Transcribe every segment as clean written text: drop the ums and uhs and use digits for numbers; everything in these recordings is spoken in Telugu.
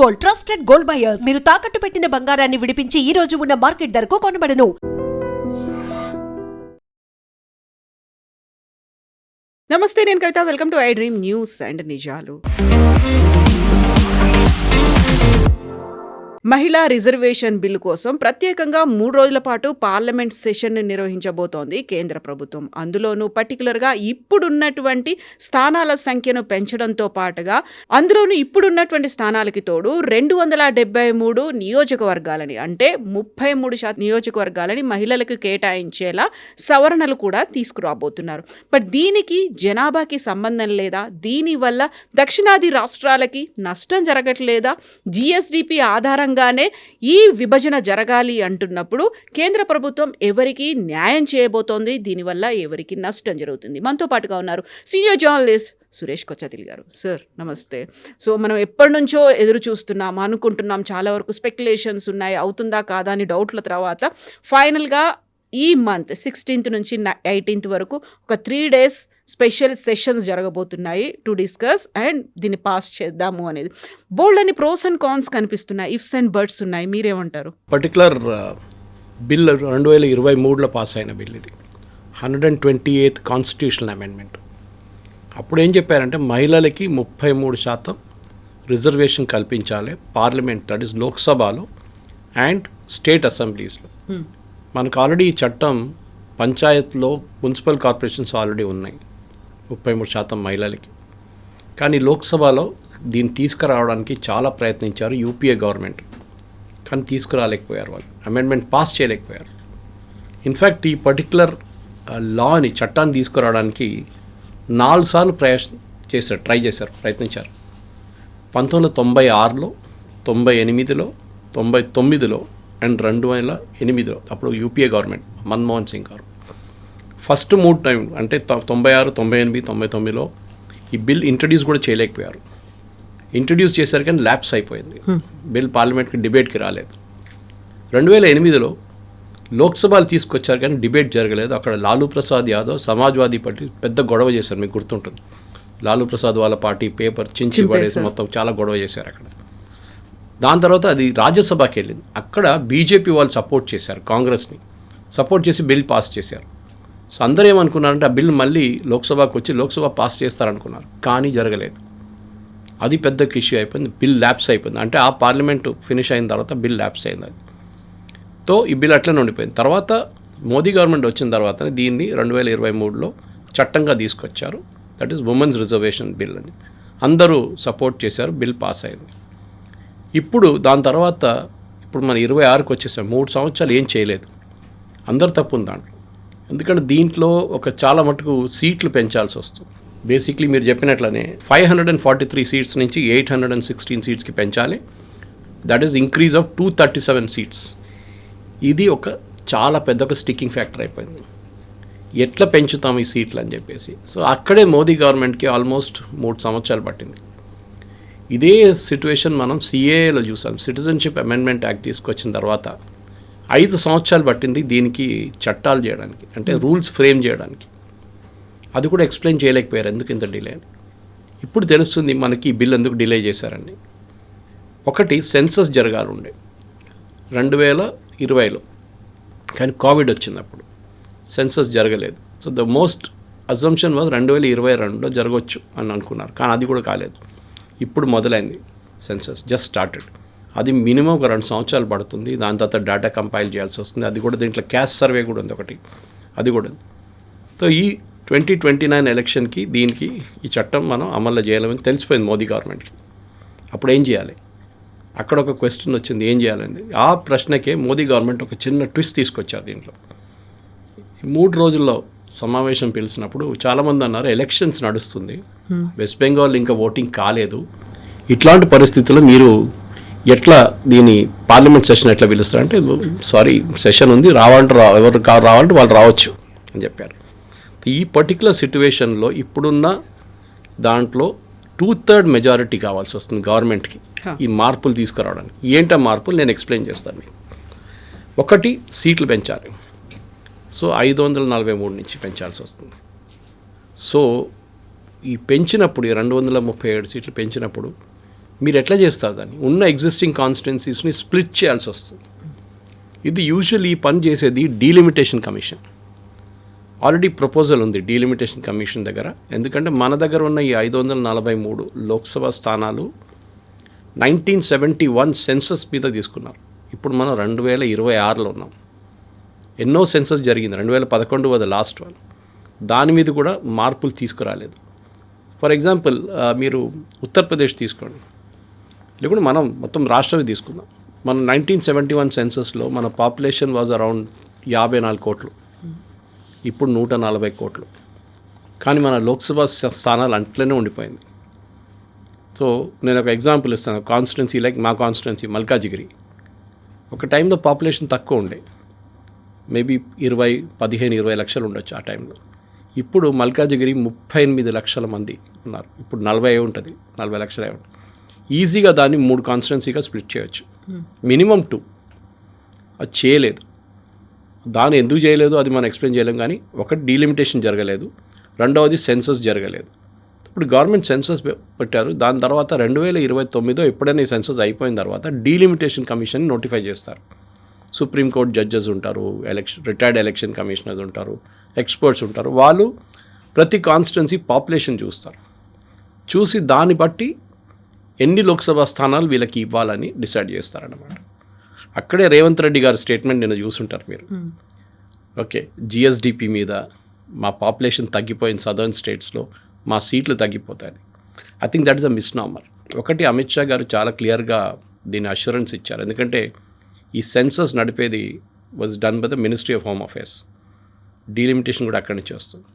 Gold, trusted gold buyers. మీరు తాకట్టు పెట్టిన బంగారాన్ని విడిపించి ఈ రోజు ఉన్న మార్కెట్ ధరకు కొనబడను. నమస్తే, నేను Kavitha. Welcome to I dream news and నిజాలు. మహిళా రిజర్వేషన్ బిల్లు కోసం ప్రత్యేకంగా 3 రోజుల పాటు పార్లమెంట్ సెషన్ నిర్వహించబోతోంది కేంద్ర ప్రభుత్వం. అందులోనూ పర్టికులర్గా ఇప్పుడున్నటువంటి స్థానాల సంఖ్యను పెంచడంతో పాటుగా ఇప్పుడున్నటువంటి స్థానాలకి తోడు 273 నియోజకవర్గాలని, అంటే 33% నియోజకవర్గాలని మహిళలకు కేటాయించేలా సవరణలు కూడా తీసుకురాబోతున్నారు. బట్ దీనికి జనాభాకి సంబంధం లేదా? దీనివల్ల దక్షిణాది రాష్ట్రాలకి నష్టం జరగట్లేదా? జిఎస్డిపి ఆధారంగా ఈ విభజన జరగాలి అంటున్నప్పుడు కేంద్ర ప్రభుత్వం ఎవరికి న్యాయం చేయబోతోంది? దీనివల్ల ఎవరికి నష్టం జరుగుతుంది? మనతో పాటుగా ఉన్నారు సీనియర్ జర్నలిస్ట్ సురేష్ కొచ్చాతిల్ గారు. సార్ నమస్తే. సో మనం ఎప్పటి నుంచో ఎదురు చూస్తున్నాం, అనుకుంటున్నాం, చాలా వరకు స్పెక్యులేషన్స్ ఉన్నాయి, అవుతుందా కాదా అని డౌట్ల తర్వాత ఫైనల్గా ఈ మంత్ 16th నుంచి 18th వరకు ఒక 3 days స్పెషల్ సెషన్స్ జరగబోతున్నాయి టు డిస్కస్ అండ్ దీన్ని పాస్ చేద్దాము అనేది. బోల్డ్ అని ప్రోస్ అండ్ కాన్స్ కనిపిస్తున్నాయి, ఇఫ్స్ అండ్ బట్స్ ఉన్నాయి. మీరేమంటారు? పర్టికులర్ బిల్ 2023లో పాస్ అయిన బిల్ ఇది, 128th కాన్స్టిట్యూషనల్ అమెండ్మెంట్. అప్పుడు ఏం చెప్పారంటే మహిళలకి 33% రిజర్వేషన్ కల్పించాలి పార్లమెంట్, దట్ ఈస్ లోక్సభలో అండ్ స్టేట్ అసెంబ్లీస్లో. మనకు ఆల్రెడీ ఈ చట్టం పంచాయత్లో, మున్సిపల్ కార్పొరేషన్స్ ఆల్రెడీ ఉన్నాయి 33% మహిళలకి. కానీ లోక్సభలో దీన్ని తీసుకురావడానికి చాలా ప్రయత్నించారు యూపీఏ గవర్నమెంట్, కానీ తీసుకురాలేకపోయారు, వాళ్ళు అమెండ్మెంట్ పాస్ చేయలేకపోయారు. ఇన్ఫ్యాక్ట్ ఈ పర్టికులర్ లాని, చట్టాన్ని తీసుకురావడానికి 4 సార్లు ప్రయత్నించారు. 1996లో, 98లో, 99లో అండ్ 2008లో, అప్పుడు యూపీఏ గవర్నమెంట్ మన్మోహన్ సింగ్ గారు ఫస్ట్ 3 టైం, అంటే 96, 98, 99లో ఈ బిల్ ఇంట్రడ్యూస్ కూడా చేయలేకపోయారు. ఇంట్రడ్యూస్ చేశారు కానీ ల్యాప్స్ అయిపోయింది బిల్, పార్లమెంట్కి డిబేట్కి రాలేదు. 2008లో లోక్సభలు తీసుకొచ్చారు కానీ డిబేట్ జరగలేదు. అక్కడ లాలూ ప్రసాద్ యాదవ్ సమాజ్వాదీ పార్టీ పెద్ద గొడవ చేశారు, మీకు గుర్తుంటుంది. లాలూ ప్రసాద్ వాళ్ళ పార్టీ పేపర్ చించి పడేసి మొత్తం చాలా గొడవ చేశారు అక్కడ. దాని తర్వాత అది రాజ్యసభకి వెళ్ళింది. అక్కడ బీజేపీ వాళ్ళు సపోర్ట్ చేశారు, కాంగ్రెస్ని సపోర్ట్ చేసి బిల్ పాస్ చేశారు. సో అందరూ ఏమనుకున్నారంటే ఆ బిల్ మళ్ళీ లోక్సభకు వచ్చి లోక్సభ పాస్ చేస్తారనుకున్నారు, కానీ జరగలేదు. అది పెద్ద ఇష్యూ అయిపోయింది, బిల్ ల్యాప్స్ అయిపోయింది. అంటే ఆ పార్లమెంటు ఫినిష్ అయిన తర్వాత బిల్ ల్యాప్స్ అయింది. అది తో ఈ బిల్ అట్లనే ఉండిపోయింది. తర్వాత మోదీ గవర్నమెంట్ వచ్చిన తర్వాత దీన్ని 2023లో చట్టంగా తీసుకొచ్చారు, that is women's reservation bill అని. అందరూ సపోర్ట్ చేశారు, బిల్ పాస్ అయింది. ఇప్పుడు దాని తర్వాత ఇప్పుడు మన 26కి వచ్చేసాం, 3 సంవత్సరాలు ఏం చేయలేదు. అందరు తప్పు ఉంది దాంట్లో. ఎందుకంటే దీంట్లో ఒక చాలా మటుకు సీట్లు పెంచాల్సి వస్తుంది. బేసిక్లీ మీరు చెప్పినట్లనే 543 సీట్స్ నుంచి 816 సీట్స్కి పెంచాలి. That is increase of 237 seats. ఇది ఒక చాలా పెద్ద ఒక స్టిక్కింగ్ ఫ్యాక్టర్ అయిపోయింది. ఎట్లా పెంచుతాం ఈ సీట్లు అని చెప్పేసి. సో అక్కడే మోదీ గవర్నమెంట్కి ఆల్మోస్ట్ 3 సంవత్సరాలు పట్టింది. ఇదే సిట్యుయేషన్ మనం సిఏఏలో చూసాం. సిటిజన్షిప్ అమెండ్మెంట్ యాక్ట్ తీసుకొచ్చిన తర్వాత 5 సంవత్సరాలు పట్టింది దీనికి చట్టాలు చేయడానికి, అంటే రూల్స్ ఫ్రేమ్ చేయడానికి. అది కూడా ఎక్స్ప్లెయిన్ చేయలేకపోయారు ఎందుకు ఇంత డిలే అని. ఇప్పుడు తెలుస్తుంది మనకి ఈ బిల్ ఎందుకు డిలే చేశారండి. ఒకటి, సెన్సస్ జరగాలి ఉండే 2020లో, కానీ కోవిడ్ వచ్చింది, అప్పుడు సెన్సస్ జరగలేదు. So the most assumption was 2022లో జరగవచ్చు అని అనుకున్నారు, కానీ అది కూడా కాలేదు. ఇప్పుడు మొదలైంది సెన్సస్, జస్ట్ స్టార్టెడ్. అది మినిమం ఒక 2 సంవత్సరాలు పడుతుంది. దాని తర్వాత డేటా కంపైల్ చేయాల్సి వస్తుంది. అది కూడా దీంట్లో క్యాస్ట్ సర్వే కూడా ఉంది ఒకటి, అది కూడా ఉంది. సో ఈ 2029 ఎలక్షన్కి దీనికి ఈ చట్టం మనం అమలు చేయాలని తెలిసిపోయింది మోదీ గవర్నమెంట్కి. అప్పుడు ఏం చేయాలి? అక్కడ ఒక క్వశ్చన్ వచ్చింది, ఏం చేయాలని. ఆ ప్రశ్నకే మోదీ గవర్నమెంట్ ఒక చిన్న ట్విస్ట్ తీసుకొచ్చారు దీంట్లో. 3 రోజుల్లో సమావేశం పిలిచినప్పుడు చాలామంది అన్నారు ఎలక్షన్స్ నడుస్తుంది, వెస్ట్ బెంగాల్ ఇంకా ఓటింగ్ కాలేదు, ఇట్లాంటి పరిస్థితుల్లో మీరు ఎట్లా దీని పార్లమెంట్ సెషన్ ఎట్లా పిలుస్తారంటే, సారీ సెషన్ ఉంది, ఎవరు రావాలంటే వాళ్ళు రావచ్చు అని చెప్పారు. ఈ పర్టికులర్ సిట్యువేషన్లో ఇప్పుడున్న దాంట్లో 2/3 మెజారిటీ కావాల్సి వస్తుంది గవర్నమెంట్కి ఈ మార్పులు తీసుకురావడానికి. ఏంటో మార్పులు నేను ఎక్స్ప్లెయిన్ చేస్తాను మీకు. ఒకటి, సీట్లు పెంచాలి. సో 543 నుంచి పెంచాల్సి వస్తుంది. సో ఈ పెంచినప్పుడు 237 సీట్లు పెంచినప్పుడు మీరు ఎట్లా చేస్తారు దాన్ని? ఉన్న ఎగ్జిస్టింగ్ కాన్స్టిట్యున్సీస్ని స్ప్లిట్ చేయాల్సి వస్తుంది. ఇది యూజువల్లీ ఈ పని చేసేది డీలిమిటేషన్ కమిషన్. ఆల్రెడీ ప్రపోజల్ ఉంది డీలిమిటేషన్ కమిషన్ దగ్గర. ఎందుకంటే మన దగ్గర ఉన్న ఈ 543 లోక్సభ స్థానాలు 1971 సెన్సస్ మీద తీసుకున్నారు. ఇప్పుడు మనం 2026లో ఉన్నాం. ఎన్నో సెన్సస్ జరిగింది. 2011 వాజ్ లాస్ట్ వన్. దాని మీద కూడా మార్పులు తీసుకురాలేదు. ఫర్ ఎగ్జాంపుల్ మీరు ఉత్తరప్రదేశ్ తీసుకోండి, లేకుంటే మనం మొత్తం రాష్ట్రమే తీసుకుందాం. మన 1971 సెన్సస్లో మన పాపులేషన్ వాజ్ అరౌండ్ 54 కోట్లు, ఇప్పుడు 140 కోట్లు. కానీ మన లోక్సభ స్థానాలు అంట్లోనే ఉండిపోయింది. సో నేను ఒక ఎగ్జాంపుల్ ఇస్తాను. కాన్స్టిట్యున్సీ లైక్ మా కాన్స్టిట్యున్సీ మల్కాజిగిరి, ఒక టైంలో పాపులేషన్ తక్కువ ఉండే, మేబీ 15-20 లక్షలు ఉండొచ్చు ఆ టైంలో. ఇప్పుడు మల్కాజిగిరి 38 లక్షల మంది ఉన్నారు. ఇప్పుడు 40 ఉంటుంది, 40 లక్షలే ఉంటుంది. ఈజీగా దాన్ని 3 కాన్స్టిట్యున్సీగా స్ప్లిట్ చేయొచ్చు, మినిమం 2. అది చేయలేదు. దాన్ని ఎందుకు చేయలేదు అది మనం ఎక్స్ప్లెయిన్ చేయలేం. కానీ ఒకటి డీలిమిటేషన్ జరగలేదు, రెండవది సెన్సస్ జరగలేదు. ఇప్పుడు గవర్నమెంట్ సెన్సస్ పెట్టారు. దాని తర్వాత 2029 ఎప్పుడైనా ఈ సెన్సస్ అయిపోయిన తర్వాత డీలిమిటేషన్ కమిషన్ నోటిఫై చేస్తారు. సుప్రీంకోర్టు జడ్జెస్ ఉంటారు, రిటైర్డ్ ఎలక్షన్ కమిషనర్స్ ఉంటారు, ఎక్స్పర్ట్స్ ఉంటారు. వాళ్ళు ప్రతి కాన్స్టిట్యున్సీ పాపులేషన్ చూస్తారు. చూసి దాన్ని బట్టి ఎన్ని లోక్సభ స్థానాలు వీళ్ళకి ఇవ్వాలని డిసైడ్ చేస్తారన్నమాట. అక్కడే రేవంత్ రెడ్డి గారి స్టేట్మెంట్ నిన్న చూసుంటారు మీరు. ఓకే, జిఎస్డిపి మీద మా పాపులేషన్ తగ్గిపోయిన సదర్న్ స్టేట్స్లో మా సీట్లు తగ్గిపోతాయని. I think that is a misnomer. ఒకటి, అమిత్ షా గారు చాలా క్లియర్గా దీన్ని అష్యూరెన్స్ ఇచ్చారు. ఎందుకంటే ఈ సెన్సస్ నడిపేది was done by the ministry of home affairs. Delimitation కూడా అక్కడి నుంచి వస్తుంది.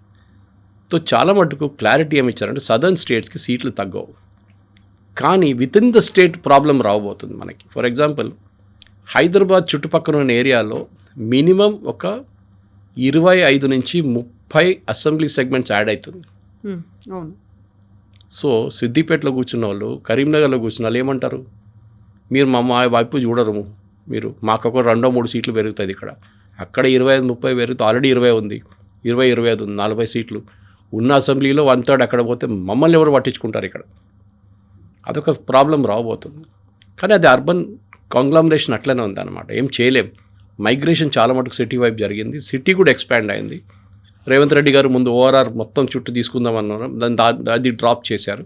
సో చాలా మటుకు క్లారిటీ ఏమి ఇచ్చారంటే సదర్న్ స్టేట్స్కి సీట్లు తగ్గవు, కానీ with in the state problem రాబోతుంది మనకి. ఫర్ ఎగ్జాంపుల్, హైదరాబాద్ చుట్టుపక్కల ఉన్న ఏరియాలో మినిమం ఒక 25 నుంచి 30 అసెంబ్లీ సెగ్మెంట్స్ యాడ్ అవుతుంది. అవును. సో సిద్దిపేటలో కూర్చున్న వాళ్ళు, కరీంనగర్లో కూర్చున్న వాళ్ళు ఏమంటారు, మీరు మా వైపు చూడరు, మీరు మాకు ఒక 2-3 సీట్లు పెరుగుతుంది ఇక్కడ. అక్కడ 25-30 పెరుగుతుంది. ఆల్రెడీ 20 ఉంది, 20-25 ఉంది, 40 సీట్లు ఉన్న అసెంబ్లీలో 1/3 అక్కడ పోతే మమ్మల్ని ఎవరు పట్టించుకుంటారు ఇక్కడ? అదొక ప్రాబ్లం రాబోతుంది. కానీ అది అర్బన్ కాంగ్లామరేషన్ అట్లనే ఉంది అనమాట. ఏం చేయలేం. మైగ్రేషన్ చాలా మటుకు సిటీ వైపు జరిగింది. సిటీ కూడా ఎక్స్పాండ్ అయింది. రేవంత్ రెడ్డి గారు ముందు ఓఆర్ఆర్ మొత్తం చుట్టూ తీసుకుందామన్నారు, అది డ్రాప్ చేశారు.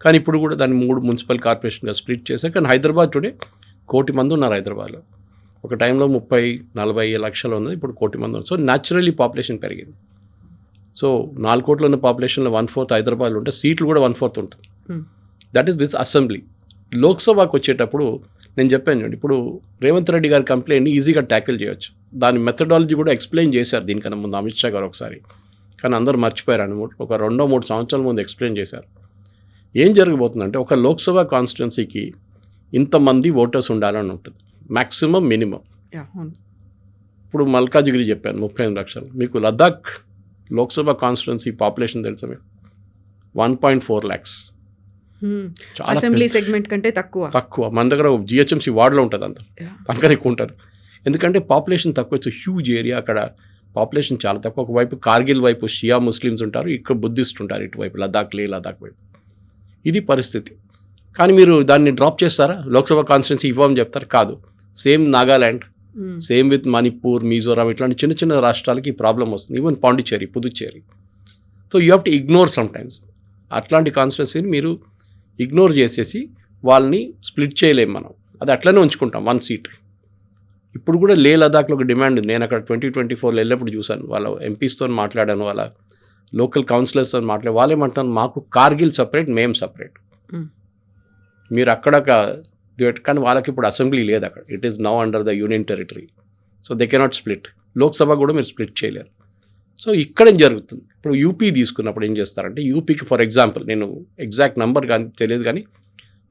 కానీ ఇప్పుడు కూడా దాన్ని 3 మున్సిపల్ కార్పొరేషన్గా స్ప్లిట్ చేశారు. కానీ హైదరాబాద్ టుడే 1 కోటి మంది ఉన్నారు హైదరాబాద్లో. ఒక టైంలో 30-40 లక్షలు ఉన్నది, ఇప్పుడు 1 కోటి మంది ఉన్నారు. సో న్యాచురల్లీ పాపులేషన్ పెరిగింది. సో 4 కోట్ల ఉన్న పాపులేషన్లో 1/4 హైదరాబాద్లో ఉంటే సీట్లు కూడా 1/4 ఉంటుంది. That is with assembly. లోక్సభకు వచ్చేటప్పుడు నేను చెప్పాను చూడండి, ఇప్పుడు రేవంత్ రెడ్డి గారి కంప్లైంట్ని ఈజీగా ట్యాకిల్ చేయొచ్చు. దాని మెథడాలజీ కూడా ఎక్స్ప్లెయిన్ చేశారు దీనికన్నా ముందు అమిత్ షా గారు ఒకసారి. కానీ అందరూ మర్చిపోయారు. ఒక 2-3 సంవత్సరాల ముందు ఎక్స్ప్లెయిన్ చేశారు. ఏం జరగబోతుందంటే, ఒక లోక్సభ కాన్స్టిట్యున్సీకి ఇంతమంది ఓటర్స్ ఉండాలని ఉంటుంది, మ్యాక్సిమం మినిమం. ఇప్పుడు మల్కాజిగిరి చెప్పాను 38 లక్షలు. మీకు లద్దాఖ్ లోక్సభ కాన్స్టిట్యున్సీ పాపులేషన్ తెలుసా మీకు? 1.4 lakhs. అసెంబ్లీ సెగ్మెంట్ కంటే తక్కువ. మన దగ్గర జిహెచ్ఎంసీ వార్డులో ఉంటుంది, అంతకన్నా ఎక్కువ ఉంటారు. ఎందుకంటే పాపులేషన్ తక్కువ. It's huge area. అక్కడ పాపులేషన్ చాలా తక్కువ. ఒకవైపు కార్గిల్ వైపు షియా ముస్లిమ్స్ ఉంటారు, ఇక్కడ బుద్ధిస్ట్ ఉంటారు ఇటువైపు లద్దాఖ్ వైపు. ఇది పరిస్థితి. కానీ మీరు దాన్ని డ్రాప్ చేస్తారా? లోక్సభ కాన్స్టిట్యున్సీ ఇవ్వమని చెప్తారు? కాదు. Same Nagaland, same with Manipur, Mizoram, ఇట్లాంటి చిన్న చిన్న రాష్ట్రాలకి ఈ ప్రాబ్లం వస్తుంది. Even Pondicherry, Puducherry. So you have to ignore some times. అట్లాంటి కాన్స్టిట్యున్సీని మీరు ఇగ్నోర్ చేసేసి వాళ్ళని స్ప్లిట్ చేయలేము మనం. అది అట్లనే ఉంచుకుంటాం 1 సీట్. ఇప్పుడు కూడా లే లదాఖ్లో ఒక డిమాండ్ ఉంది. నేను అక్కడ 2024లో వెళ్ళినప్పుడు చూశాను. వాళ్ళ ఎంపీస్తో మాట్లాడాను, వాళ్ళ లోకల్ కౌన్సిలర్స్తో మాట్లాడాను. వాళ్ళు ఏమంటారు, మాకు కార్గిల్ సపరేట్, మేము సపరేట్, మీరు అక్కడ కానీ వాళ్ళకి ఇప్పుడు అసెంబ్లీ లేదు అక్కడ. It is now under the union territory. So they cannot split. Lok Sabha కూడా మీరు స్ప్లిట్ చేయలేరు. సో ఇక్కడేం జరుగుతుంది, ఇప్పుడు యూపీ తీసుకున్నప్పుడు ఏం చేస్తారంటే, యూపీకి ఫర్ ఎగ్జాంపుల్, నేను ఎగ్జాక్ట్ నెంబర్ కానీ తెలియదు, కానీ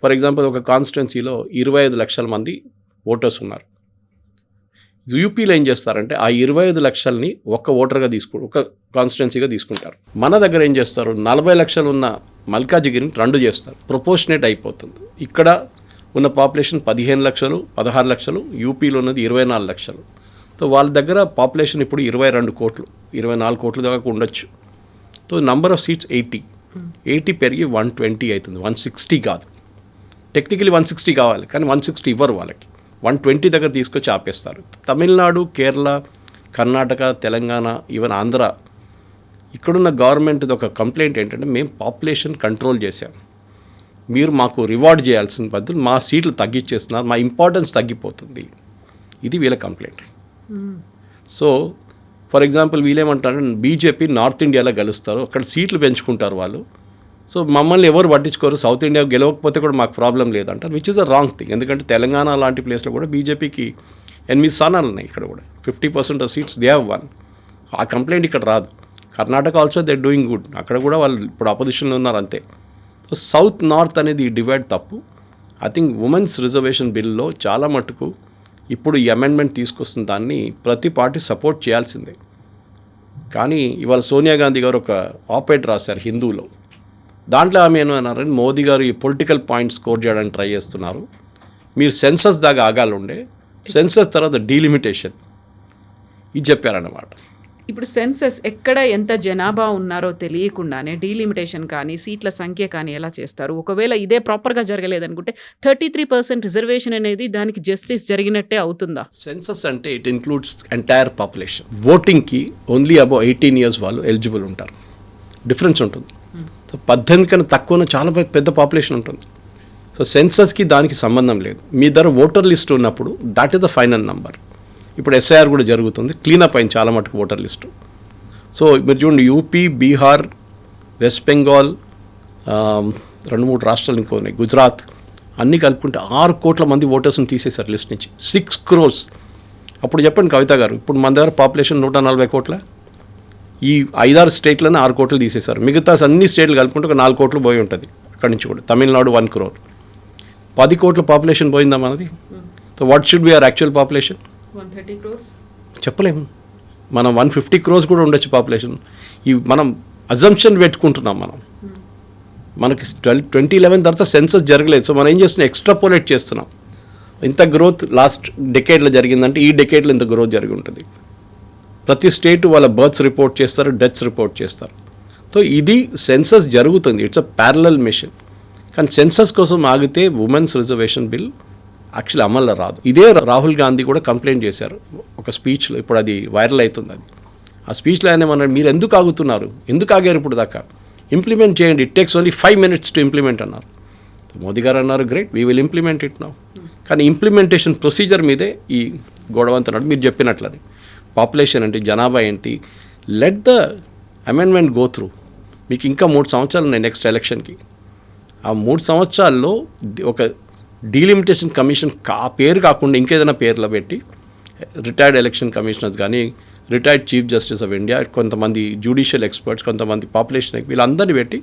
ఫర్ ఎగ్జాంపుల్ ఒక కాన్స్టిట్యున్సీలో 25 లక్షల మంది ఓటర్స్ ఉన్నారు. యూపీలో ఏం చేస్తారంటే ఆ 25 లక్షల్ని ఒక ఓటర్గా ఒక కాన్స్టిట్యున్సీగా తీసుకుంటారు. మన దగ్గర ఏం చేస్తారు, 40 లక్షలు ఉన్న మల్కాజిగిరిని 2 చేస్తారు. ప్రపోర్షనేట్ అయిపోతుంది. ఇక్కడ ఉన్న పాపులేషన్ 15 లక్షలు, 16 లక్షలు, యూపీలో ఉన్నది 24 లక్షలు. సో వాళ్ళ దగ్గర పాపులేషన్ ఇప్పుడు 22 కోట్లు, 24 కోట్ల దాకా ఉండొచ్చు. సో నంబర్ ఆఫ్ సీట్స్ 80 పెరిగి 120 అవుతుంది, 160 కాదు. టెక్నికలీ 160 కావాలి, కానీ 160 ఇవ్వరు వాళ్ళకి, 120 దగ్గర తీసుకొచ్చి ఆపేస్తారు. తమిళనాడు, కేరళ, కర్ణాటక, తెలంగాణ, ఈవెన్ ఆంధ్ర, ఇక్కడున్న గవర్నమెంట్ది ఒక కంప్లైంట్ ఏంటంటే మేము పాపులేషన్ కంట్రోల్ చేశాం, మీరు మాకు రివార్డ్ చేయాల్సిన బదులు మా సీట్లు తగ్గించేస్తున్నారు, మా ఇంపార్టెన్స్ తగ్గిపోతుంది. ఇది వీళ్ళ కంప్లైంట్. సో ఫర్ ఎగ్జాంపుల్ వీళ్ళేమంటారు, బీజేపీ నార్త్ ఇండియాలో గెలుస్తారు, అక్కడ సీట్లు పెంచుకుంటారు వాళ్ళు, సో మమ్మల్ని ఎవరు పట్టించుకోరు, సౌత్ ఇండియా గెలవకపోతే కూడా మాకు ప్రాబ్లం లేదంటారు, which is a wrong thing. ఎందుకంటే తెలంగాణ లాంటి ప్లేస్లో కూడా బీజేపీకి 8 స్థానాలు ఉన్నాయి, ఇక్కడ కూడా 50% of seats they have one. ఆ కంప్లైంట్ ఇక్కడ రాదు. Karnataka also they doing good, అక్కడ కూడా వాళ్ళు ఇప్పుడు అపోజిషన్లో ఉన్నారు అంతే. సో సౌత్ నార్త్ అనేది ఈ డివైడ్ తప్పు. ఐ థింక్ ఉమెన్స్ రిజర్వేషన్ బిల్లో చాలా మటుకు ఇప్పుడు ఈ అమెండ్మెంట్ తీసుకొస్తున్న దాన్ని ప్రతి పార్టీ సపోర్ట్ చేయాల్సిందే. కానీ ఇవాళ సోనియా గాంధీ గారు ఒక ఆపరేట్ రాశారు హిందూలో, దాంట్లో ఆమె ఏమన్నారని, మోదీ గారు ఈ పొలిటికల్ పాయింట్ స్కోర్ చేయడానికి ట్రై చేస్తున్నారు, మీరు సెన్సస్ దాకా ఆగాలుండే, సెన్సస్ తర్వాత డీలిమిటేషన్ ఇది చెప్పారన్నమాట. ఇప్పుడు సెన్సస్ ఎక్కడ ఎంత జనాభా ఉన్నారో తెలియకుండానే డీలిమిటేషన్ కానీ సీట్ల సంఖ్య కానీ ఎలా చేస్తారు? ఒకవేళ ఇదే ప్రాపర్గా జరగలేదనుకుంటే 33% రిజర్వేషన్ అనేది దానికి జస్టిస్ జరిగినట్టే అవుతుందా? సెన్సస్ అంటే ఇట్ ఇన్క్లూడ్స్ ఎంటైర్ పాపులేషన్. ఓటింగ్కి ఓన్లీ అబౌవ్ 18 years వాళ్ళు ఎలిజిబుల్ ఉంటారు. డిఫరెన్స్ ఉంటుంది. సో 18 కన్నా తక్కువ చాలా పెద్ద పాపులేషన్ ఉంటుంది. సో సెన్సస్కి దానికి సంబంధం లేదు. మీ దగ్గర ఓటర్ లిస్ట్ ఉన్నప్పుడు that is the final number. ఇప్పుడు ఎస్ఐఆర్ కూడా జరుగుతుంది, క్లీనప్ అయింది చాలా మటుకు ఓటర్ లిస్టు. సో మీరు చూడండి, యూపీ, బీహార్, వెస్ట్ బెంగాల్, 2-3 రాష్ట్రాలు ఇంకో ఉన్నాయి, గుజరాత్, అన్నీ కలుపుకుంటే 6 కోట్ల మంది ఓటర్స్ని తీసేశారు లిస్ట్ నుంచి, 6 crores. అప్పుడు చెప్పండి కవిత గారు, ఇప్పుడు మన దగ్గర పాపులేషన్ 140 కోట్ల, ఈ 5-6 స్టేట్లను 6 కోట్లు తీసేశారు. మిగతా అన్ని స్టేట్లు కలుపుకుంటే ఒక 4 కోట్లు పోయి ఉంటుంది అక్కడి నుంచి కూడా. తమిళనాడు 1 crore, 10 కోట్ల పాపులేషన్ పోయిందా మనది? So what should be our actual population? 130 crores చెప్పలేము. మనం 150 crores కూడా ఉండొచ్చు పాపులేషన్. ఈ మనం అజంప్షన్ పెట్టుకుంటున్నాం. మనకి 2011 తర్వాత సెన్సస్ జరగలేదు. సో మనం ఏం చేస్తున్నాం, ఎక్స్ట్రాపోలేట్ చేస్తున్నాం. ఇంత గ్రోత్ లాస్ట్ డెకేడ్లో జరిగిందంటే ఈ డెకేడ్లో ఇంత గ్రోత్ జరిగి ఉంటుంది. ప్రతి స్టేట్ వాళ్ళ బర్త్స్ రిపోర్ట్ చేస్తారు, డెత్స్ రిపోర్ట్ చేస్తారు. సో ఇది సెన్సస్ జరుగుతుంది, ఇట్స్ అ ప్యారలల్ మిషన్. కానీ సెన్సస్ కోసం ఆగితే ఉమెన్స్ రిజర్వేషన్ బిల్ యాక్చువల్లీ అమల్లో రాదు. ఇదే రాహుల్ గాంధీ కూడా కంప్లైంట్ చేశారు ఒక స్పీచ్లో, ఇప్పుడు అది వైరల్ అవుతుంది. అది ఆ స్పీచ్లో ఆయన ఏమన్నారు, మీరు ఎందుకు ఆగుతున్నారు, ఎందుకు ఆగారు ఇప్పుడు దాకా, ఇంప్లిమెంట్ చేయండి, it takes only 5 minutes to implement అన్నారు. మోదీ గారు అన్నారు, great, we will implement it now. కానీ ఇంప్లిమెంటేషన్ ప్రొసీజర్ మీదే ఈ గొడవంతన్నాడు. మీరు చెప్పినట్లని పాపులేషన్ అంటే జనాభా ఏంటి, let the amendment go through. మీకు ఇంకా 3 సంవత్సరాలు ఉన్నాయి నెక్స్ట్ ఎలక్షన్కి. ఆ 3 సంవత్సరాల్లో ఒక డీలిమిటేషన్ కమిషన్ పేరు కాకుండా ఇంకేదైనా పేర్లో పెట్టి రిటైర్డ్ ఎలక్షన్ కమిషనర్స్ కానీ, retired chief justice of India, కొంతమంది జ్యుడిషియల్ ఎక్స్పర్ట్స్, కొంతమంది పాపులేషన్, వీళ్ళందరినీ పెట్టి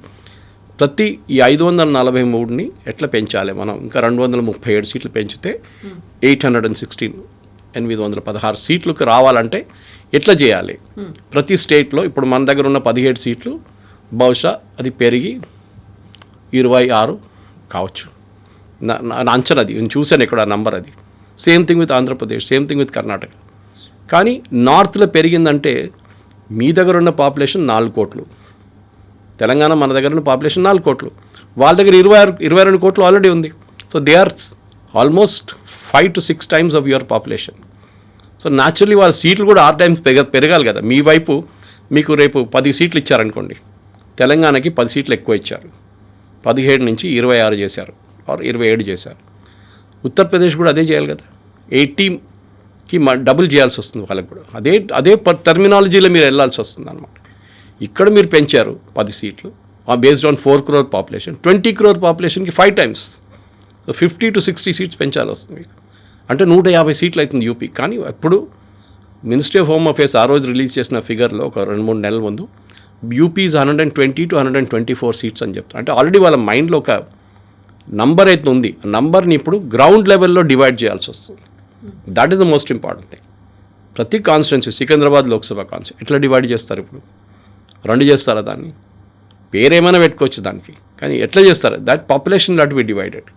ప్రతి ఈ 543ని ఎట్లా పెంచాలి మనం, ఇంకా 237 సీట్లు పెంచితే 816 సీట్లకు రావాలంటే ఎట్లా చేయాలి ప్రతి స్టేట్లో. ఇప్పుడు మన దగ్గర ఉన్న 17 సీట్లు బహుశా అది పెరిగి 26 కావచ్చు నా అంచనా. అది నేను చూశాను ఇక్కడ ఆ నంబర్. అది same thing with Andhra Pradesh, same thing with Karnataka. కానీ నార్త్లో పెరిగిందంటే మీ దగ్గర ఉన్న పాపులేషన్ 4 కోట్లు, తెలంగాణ మన దగ్గర ఉన్న పాపులేషన్ 4 కోట్లు, వాళ్ళ దగ్గర 22 కోట్లు ఆల్రెడీ ఉంది. So they are almost 5 to 6 times of your population. So naturally వాళ్ళ సీట్లు కూడా 6 times పెరగాలి కదా. మీ వైపు మీకు రేపు 10 సీట్లు ఇచ్చారనుకోండి, తెలంగాణకి 10 సీట్లు ఎక్కువ ఇచ్చారు, 17 నుంచి 26 చేశారు, ఆర్ 27 చేశారు. ఉత్తరప్రదేశ్ కూడా అదే చేయాలి కదా, 80కి డబుల్ చేయాల్సి వస్తుంది వాళ్ళకి కూడా. అదే టర్మినాలజీలో మీరు వెళ్ళాల్సి వస్తుంది అనమాట. ఇక్కడ మీరు పెంచారు 10 సీట్లు based on 4 crore population, 20 crore పాపులేషన్కి 5 times. So 50 to 60 seats పెంచాలి వస్తుంది మీకు. అంటే 150 సీట్లు అవుతుంది యూపీ. కానీ ఇప్పుడు మినిస్ట్రీ ఆఫ్ హోమ్ అఫేర్స్ ఆ రోజు రిలీజ్ చేసిన ఫిగర్లో ఒక 2-3 నెలల ముందు యూపీస్ 120 to 124 సీట్స్ అని చెప్తారు. అంటే ఆల్రెడీ వాళ్ళ మైండ్లో ఒక నంబర్ అయితే ఉంది. ఆ నంబర్ని ఇప్పుడు గ్రౌండ్ లెవెల్లో డివైడ్ చేయాల్సి వస్తుంది. That is the most important thing. ప్రతి కాన్స్టిట్యున్సీ, సికింద్రాబాద్ లోక్సభ కాన్స్టిట్యూన్సీ ఎట్లా డివైడ్ చేస్తారు ఇప్పుడు? 2 చేస్తారా దాన్ని? పేరేమైనా పెట్టుకోవచ్చు దానికి, కానీ ఎట్లా చేస్తారు? That population that be divided.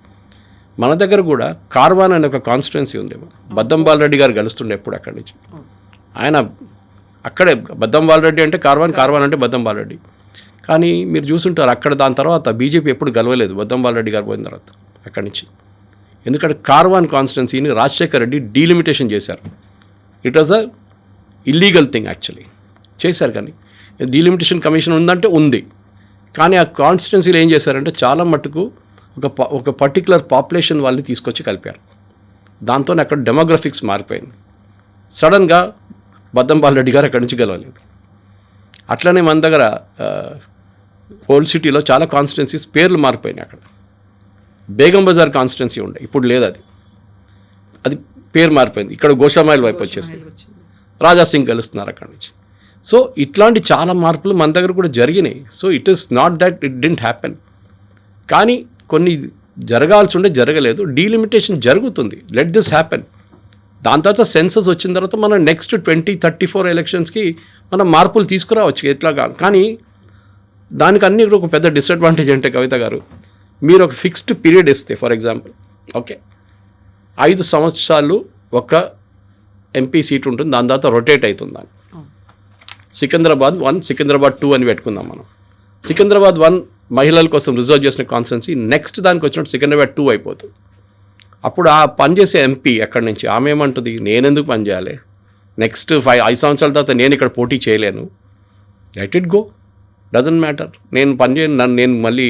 మన దగ్గర కూడా కార్వాన్ అనే ఒక కాన్స్టిట్యున్సీ ఉంది. బద్దంబాల్ రెడ్డి గారు గెలుస్తుండే ఎప్పుడు అక్కడి నుంచి. ఆయన అక్కడే బద్దంబాల్ రెడ్డి అంటే కార్వాన్ అంటే బద్దంబాల్ రెడ్డి. కానీ మీరు చూసుంటారు అక్కడ దాని తర్వాత బీజేపీ ఎప్పుడు గెలవలేదు బద్దంబాల్ రెడ్డి గారు పోయిన తర్వాత. అక్కడి నుంచి. ఎందుకంటే కార్వాన్ కాన్స్టిట్యున్సీని రాజశేఖర్ రెడ్డి డీలిమిటేషన్ చేశారు. It was a illegal thing actually చేశారు. కానీ డీలిమిటేషన్ కమిషన్ ఉందంటే ఉంది, కానీ ఆ కాన్స్టిట్యున్సీలో ఏం చేశారంటే చాలా మట్టుకు ఒక పర్టికులర్ పాపులేషన్ వాళ్ళని తీసుకొచ్చి కలిపారు. దాంతో అక్కడ డెమోగ్రఫిక్స్ మారిపోయింది. సడన్గా బద్దంపాల్ రెడ్డి గారు అక్కడి నుంచి గెలవలేదు. అట్లనే మన దగ్గర ఓల్డ్ సిటీలో చాలా కాన్స్టిట్యున్సీస్ పేర్లు మారిపోయినాయి. అక్కడ బేగం బజార్ కాన్స్టిట్యున్సీ ఉండే, ఇప్పుడు లేదు. అది పేరు మారిపోయింది. ఇక్కడ గోషామాయిల్ వైపు వచ్చేసింది. రాజా సింగ్ గెలుస్తున్నారు అక్కడి నుంచి. సో ఇట్లాంటి చాలా మార్పులు మన దగ్గర కూడా జరిగినాయి. So it is not that it didn't happen. కానీ కొన్ని జరగాల్సి ఉండే జరగలేదు. డీలిమిటేషన్ జరుగుతుంది. Let this happen. దాని తర్వాత సెన్సస్ వచ్చిన తర్వాత మనం నెక్స్ట్ 2034 ఎలక్షన్స్కి మనం మార్పులు తీసుకురావచ్చు ఎట్లా. కానీ దానికి అన్ని ఒక పెద్ద డిసడ్వాంటేజ్ అంటే కవిత గారు, మీరు ఒక ఫిక్స్డ్ పీరియడ్ ఇస్తే, ఫర్ ఎగ్జాంపుల్ ఓకే 5 సంవత్సరాలు ఒక ఎంపీ సీట్ ఉంటుంది, దాని తర్వాత రొటేట్ అవుతుంది. దాన్ని సికింద్రాబాద్ 1, సికింద్రాబాద్ 2 అని పెట్టుకుందాం మనం. సికింద్రాబాద్ 1 మహిళల కోసం రిజర్వ్ చేసిన కాన్స్టిట్యున్సీ, నెక్స్ట్ దానికి వచ్చినట్టు సికింద్రాబాద్ 2 అయిపోతుంది. అప్పుడు ఆ పనిచేసే ఎంపీ అక్కడి నుంచి ఆమె ఏమంటుంది, నేనెందుకు పని చేయాలి, నెక్స్ట్ 5 సంవత్సరాల తర్వాత నేను ఇక్కడ పోటీ చేయలేను, let it go, doesn't matter, నేను పని చేయను, నేను మళ్ళీ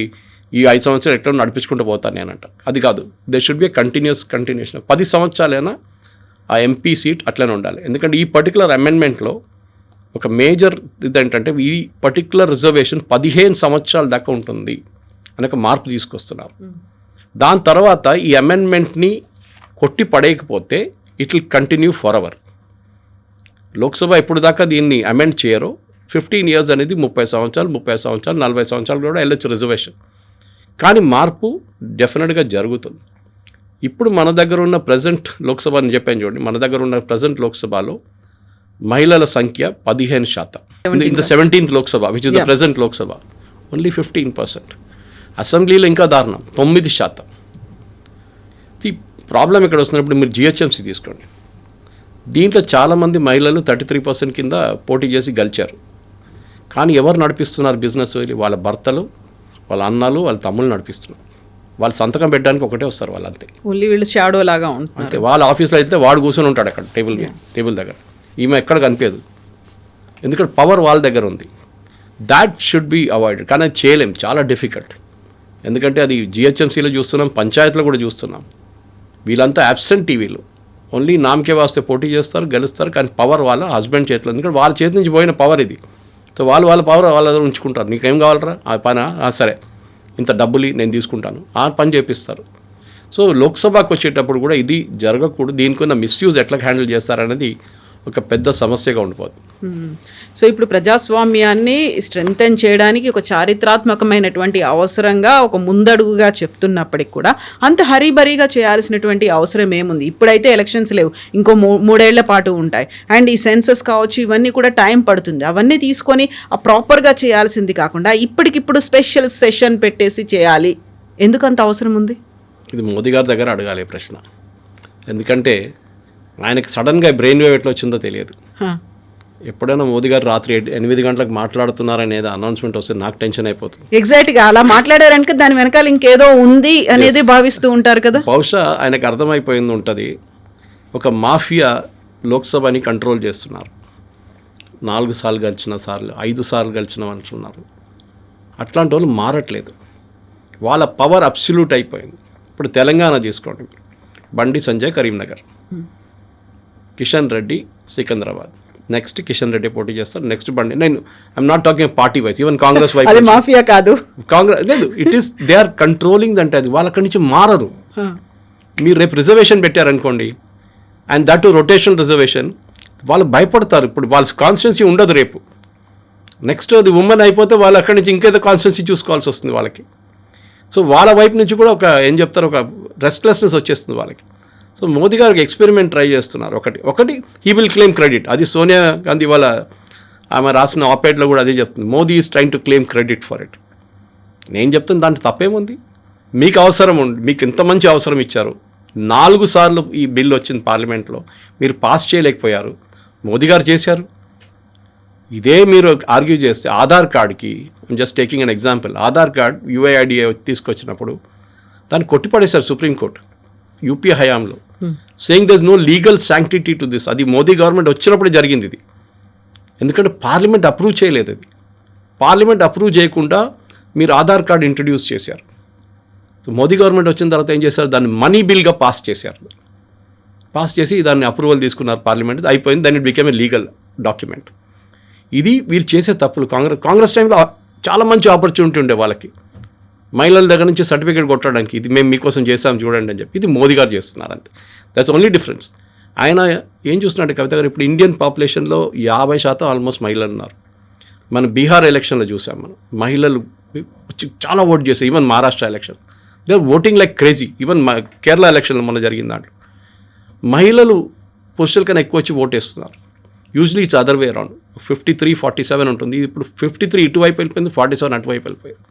ఈ 5 సంవత్సరాలు ఎట్లా నడిపించుకుంటూ పోతాను నేనంట. అది కాదు, దే షుడ్ బి కంటిన్యూషన్. 10 సంవత్సరాలైనా ఆ ఎంపీ సీట్ అట్లనే ఉండాలి. ఎందుకంటే ఈ పర్టికులర్ అమెండ్మెంట్లో ఒక మేజర్ ఇదేంటంటే ఈ పర్టికులర్ రిజర్వేషన్ 15 సంవత్సరాల దాకా ఉంటుంది అని ఒక మార్పు తీసుకొస్తున్నారు. దాని తర్వాత ఈ అమెండ్మెంట్ని కొట్టి పడేయకపోతే it will continue for ever. Lok Sabha ఎప్పుడు దాకా దీన్ని అమెండ్ చేయరో 15 years అనేది 30 సంవత్సరాలు, 40 సంవత్సరాలు కూడా వెళ్ళొచ్చు రిజర్వేషన్. కానీ మార్పు డెఫినెట్గా జరుగుతుంది. ఇప్పుడు మన దగ్గర ఉన్న ప్రజెంట్ లోక్సభ అని చెప్పాను చూడండి, మన దగ్గర ఉన్న ప్రజెంట్ లోక్సభలో మహిళల సంఖ్య 15%. In the 17th Lok Sabha which is the present Lok Sabha only 15%. అసెంబ్లీలో ఇంకా దారుణం 9%. ఈ ప్రాబ్లం ఇక్కడ వస్తున్నప్పుడు మీరు జిహెచ్ఎంసీ తీసుకోండి, దీంట్లో చాలామంది మహిళలు 33% కింద పోటీ చేసి గెలిచారు. కానీ ఎవరు నడిపిస్తున్నారు బిజినెస్? వాళ్ళ భర్తలు, వాళ్ళ అన్నలు, వాళ్ళ తమ్ముళ్ళు నడిపిస్తున్నారు. వాళ్ళు సంతకం పెట్టడానికి ఒకటే వస్తారు వాళ్ళు, అంతే. ఓన్లీ వీళ్ళు షాడో లాగా ఉంటుంది అంతే. వాళ్ళ ఆఫీస్లో అయితే వాడు కూర్చొని ఉంటాడు అక్కడ టేబుల్ దగ్గర, ఈమె ఎక్కడ కనిపించదు. ఎందుకంటే పవర్ వాళ్ళ దగ్గర ఉంది. That should be avoided. కానీ అది చేయలేం, చాలా డిఫికల్ట్. ఎందుకంటే అది జిహెచ్ఎంసీలో చూస్తున్నాం, పంచాయతీలో కూడా చూస్తున్నాం. వీళ్ళంతా అబ్సెంట్ టీవీలు, ఓన్లీ నామకే వాస్తే పోటీ చేస్తారు, గెలుస్తారు. కానీ పవర్ వాళ్ళ హస్బెండ్ చేతిలో, ఎందుకంటే వాళ్ళ చేతి నుంచి పోయిన పవర్ ఇది. సో వాళ్ళ పవర్ వాళ్ళ దగ్గర ఉంచుకుంటారు. నీకేం కావాలరా ఆ పని, సరే ఇంత డబ్బులు నేను తీసుకుంటాను, ఆ పని చేపిస్తారు. సో లోక్సభకు వచ్చేటప్పుడు కూడా ఇది జరగకూడదు. దీనికి ఉన్న మిస్యూజ్ ఎట్లా హ్యాండిల్ చేస్తారనేది ఒక పెద్ద సమస్యగా ఉండిపోతుంది. సో ఇప్పుడు ప్రజాస్వామ్యాన్ని స్ట్రెంగ్తెన్ చేయడానికి ఒక చారిత్రాత్మకమైనటువంటి అవసరంగా ఒక ముందడుగుగా చెప్తున్నప్పటికి కూడా అంత హరీబరీగా చేయాల్సినటువంటి అవసరం ఏముంది? ఇప్పుడైతే ఎలక్షన్స్ లేవు, ఇంకో 3 ఏళ్ల పాటు ఉంటాయి. అండ్ ఈ సెన్సస్ కావచ్చు, ఇవన్నీ కూడా టైం పడుతుంది. అవన్నీ తీసుకొని ఆ ప్రాపర్గా చేయాల్సింది కాకుండా ఇప్పటికిప్పుడు స్పెషల్ సెషన్ పెట్టేసి చేయాలి, ఎందుకంత అవసరం ఉంది? ఇది మోదీ గారి దగ్గర అడగాలి ప్రశ్న. ఎందుకంటే ఆయనకి సడన్గా బ్రెయిన్ వేవ్ ఎట్లా వచ్చిందో తెలియదు. ఎప్పుడైనా మోదీ గారు రాత్రి 8 గంటలకు మాట్లాడుతున్నారనేది అనౌన్స్మెంట్ వస్తే నాకు టెన్షన్ అయిపోతుంది. ఎగ్జాక్ట్గా అలా మాట్లాడారనుక దాని వెనకాల ఇంకేదో ఉంది అనేది భావిస్తూ ఉంటారు కదా. బహుశా ఆయనకు అర్థమైపోయింది ఉంటుంది, ఒక మాఫియా లోక్సభని కంట్రోల్ చేస్తున్నారు. 4 సార్లు గెలిచిన సార్లు, 5 సార్లు గెలిచిన అంటున్నారు. అట్లాంటి వాళ్ళు మారట్లేదు, వాళ్ళ పవర్ అబ్సల్యూట్ అయిపోయింది. ఇప్పుడు తెలంగాణ తీసుకోండి, బండి సంజయ్ కరీంనగర్, కిషన్ రెడ్డి సికింద్రాబాద్, నెక్స్ట్ కిషన్ రెడ్డి పోటీ చేస్తారు, నెక్స్ట్ బండి. నేను I'm not talking party wise, even Congress వైపు. అది మాఫియా కాదు, కాంగ్రెస్ లేదు, it is they are controlling. అంటే అది వాళ్ళ అక్కడి నుంచి మారరు. మీరు రేపు రిజర్వేషన్ పెట్టారనుకోండి, అండ్ దట్ రొటేషన్ రిజర్వేషన్, వాళ్ళు భయపడతారు. ఇప్పుడు వాళ్ళ కాన్స్టిట్యున్సీ ఉండదు రేపు. నెక్స్ట్ అది ఉమెన్ అయిపోతే వాళ్ళు అక్కడి నుంచి ఇంకేదో కాన్స్టిట్యున్సీ చూసుకోవాల్సి వస్తుంది వాళ్ళకి. సో వాళ్ళ వైపు నుంచి కూడా ఒక ఏం చెప్తారు, ఒక రెస్ట్లెస్నెస్ వచ్చేస్తుంది వాళ్ళకి. సో మోదీ గారికి ఎక్స్పెరిమెంట్ ట్రై చేస్తున్నారు. ఒకటి హీ విల్ క్లెయిమ్ క్రెడిట్. అది సోనియా గాంధీ వాళ్ళ ఆమె రాసిన ఆపేడ్లో కూడా అదే చెప్తుంది, Modi is trying to claim credit for it. నేను చెప్తాను దాంట్లో తప్పేముంది? మీకు అవసరం ఉంది, మీకు ఇంత మంచి అవసరం ఇచ్చారు, 4 సార్లు ఈ బిల్ వచ్చింది పార్లమెంట్లో, మీరు పాస్ చేయలేకపోయారు, మోదీ గారు చేశారు. ఇదే మీరు ఆర్గ్యూ చేస్తే ఆధార్ కార్డ్కి, just taking an example, Aadhaar card UID తీసుకొచ్చినప్పుడు దాన్ని కొట్టిపడేశారు సుప్రీంకోర్టు యూపీ హయాంలో, saying there is no legal sanctity to this. అది మోదీ గవర్నమెంట్ వచ్చినప్పుడు జరిగింది ఇది. ఎందుకంటే పార్లమెంట్ అప్రూవ్ చేయలేదు. అది పార్లమెంట్ అప్రూవ్ చేయకుండా మీరు ఆధార్ కార్డు ఇంట్రడ్యూస్ చేశారు. సో మోదీ గవర్నమెంట్ వచ్చిన తర్వాత ఏం చేశారు, దాన్ని మనీ బిల్గా పాస్ చేశారు. పాస్ చేసి దాన్ని అప్రూవల్ తీసుకున్నారు పార్లమెంట్, అయిపోయింది. దాన్ని it became a legal document. ఇది వీళ్ళు చేసే తప్పులు. కాంగ్రెస్ టైంలో చాలా మంచి ఆపర్చునిటీ ఉండే వాళ్ళకి, మహిళల దగ్గర నుంచి సర్టిఫికేట్ కొట్టడానికి, ఇది మేము మీకోసం చేస్తాం చూడండి అని చెప్పి. ఇది మోదీ గారు చేస్తున్నారు అంతే. That's only difference. ఆయన ఏం చూస్తున్నాడు కవిత గారు, ఇప్పుడు ఇండియన్ పాపులేషన్లో 50% ఆల్మోస్ట్ మహిళలు ఉన్నారు. మన బీహార్ ఎలక్షన్లో చూసాం మనం, మహిళలు వచ్చి చాలా ఓట్ చేశారు. Even Maharashtra election they are voting like crazy. Even Kerala ఎలక్షన్లో మన జరిగిన దాంట్లో మహిళలు పురుషుల కన్నా ఎక్కువ వచ్చి ఓటేస్తున్నారు. Usually it's other way around. 53-47 ఉంటుంది. ఇప్పుడు 53 ఇటువైపు వెళ్ళిపోయింది, 47 అటువైపు వెళ్ళిపోయింది.